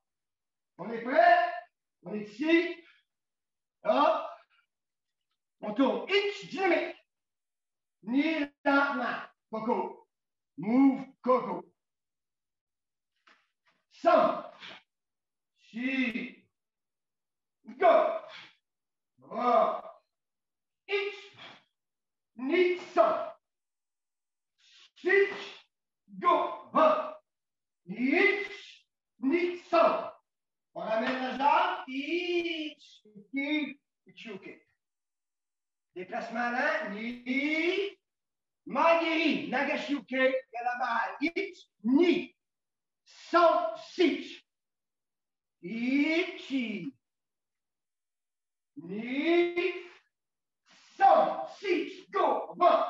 On est prêt? On est ici. Hop. On tourne. Itch, dynamique. Ni lentement. Coco. Move, coco. Some. She. Go. Oh. Itch. Ni some. Stitch. Go. Hop. Itch. Ni some. On ramène la jambe. Itch. Itch. OK. Déplacement lent. Ni. Magiri. Nagashuke. Galabara. Itch. Ni. Son. Sitch. Ichi. Ni. Son. Sitch. Go. Bon.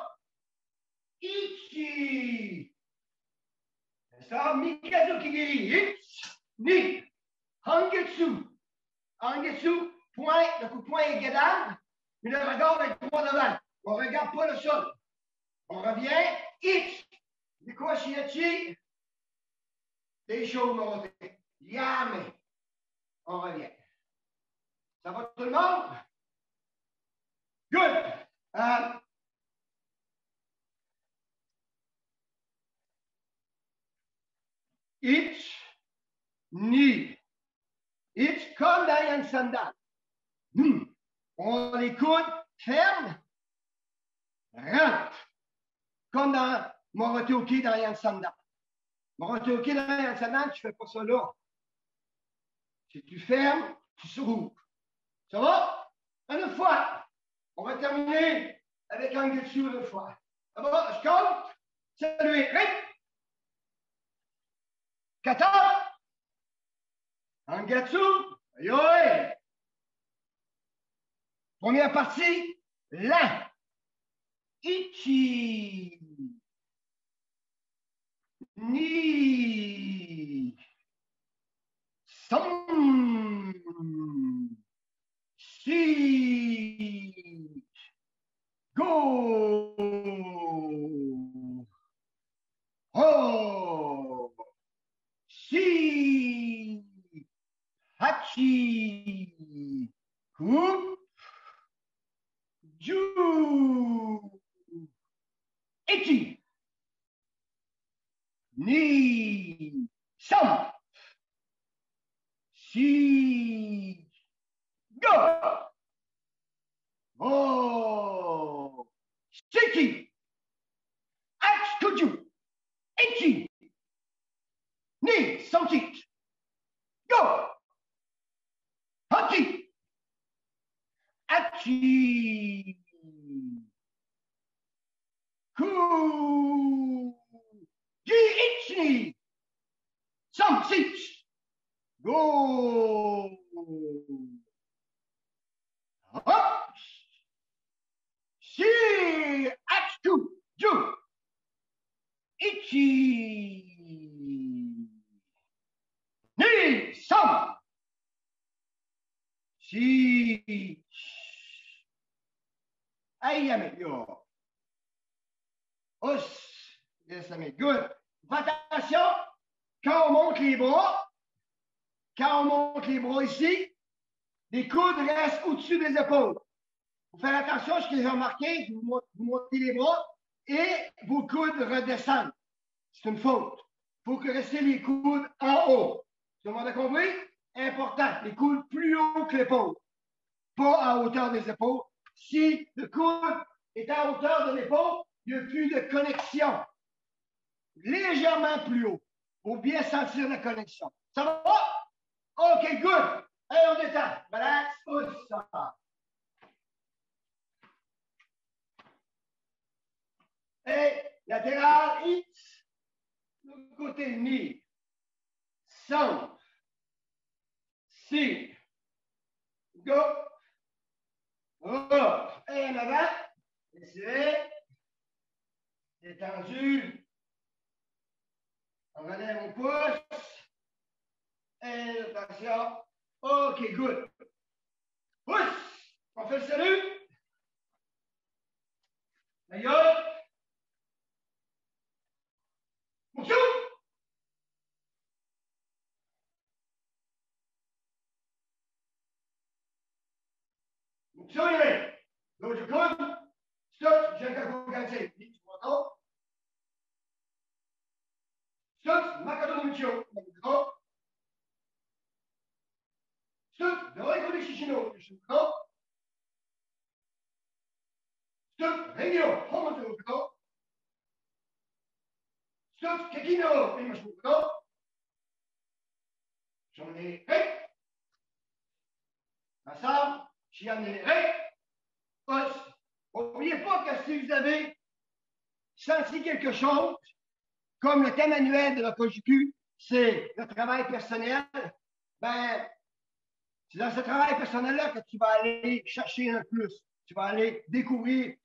Ichi. Ça, Mikazu Kigiri. Ich. Ni. Hangetsu. Hangetsu. Point. Le coup de poing est guédable. Mais le regard va être droit devant. On ne regarde pas le sol. On revient. Ich. Nikoshiachi. Des choses montées. Yame. On revient. Ça va tout le monde? Good. Ich. Ni. Ich comme dans Yann Sandal. On écoute ferme. Rentre. Comme dans Morotoki dans Yann Sandal. Morotoki dans Yann Sandal, tu ne fais pas ça là. Si tu fermes, tu s'ouvres. Ça va? Une fois. On va terminer avec Angetsu une fois. Ça va? Je compte. Salut. Rip. Kata. Angetsu. Aïe. Première partie. Lent. Ichi. Ni. Son. Si. Go. Ho. Si. Hachi. Ku. Ju. Ichi. Ni. Son. Si. Go. Oh! Sticky! Axe kuju! Ichi! Knee, something! Go! Hockey! Achi! Ku! Ji-ichi! Some seats! Go! Up! Si! Achu! Ju! Ichi! Ni! Some! Si! Hey, yo! Os! Yes, I mean, good. Faites attention, quand on monte les bras ici, les coudes restent au-dessus des épaules. Vous faites attention, ce que j'ai remarqué, vous montez les bras et vos coudes redescendent. C'est une faute. Il faut que rester les coudes en haut. Tout le monde a compris? Important, les coudes plus haut que l'épaule, pas à hauteur des épaules. Si le coude est à hauteur de l'épaule, il n'y a plus de connexion. Légèrement plus haut pour bien sentir la connexion. Ça va? OK, good. Allez, on détend. Relax. Ça. Et latéral, X. Le côté knee. Centre. C. Go. Up. Et en avant. Essayez. Détendu. On relève mon pouce. Et attention. OK, good. Pouce. On fait le salut. Aïe. Bonjour. Sorry, go to good. Stop, Janka Gansei. Stop, Makado Michio. Stop, Doreko de Shishino. Stop, Regio, Homoto. Stop, Kekino, Imashuko. J'en ai hey. Ensemble, j'en ai hey. N'oubliez pas que si vous avez senti quelque chose, comme le thème annuel de la COJQ, c'est le travail personnel, ben, c'est dans ce travail personnel-là que tu vas aller chercher le plus. Tu vas aller te découvrir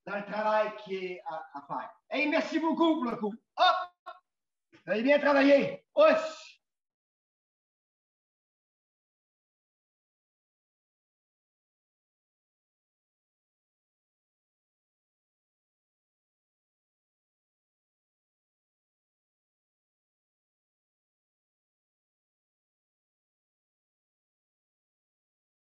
dans le travail qui est à faire. Hey, merci beaucoup pour le coup. Hop! Vous avez bien travaillé. Os!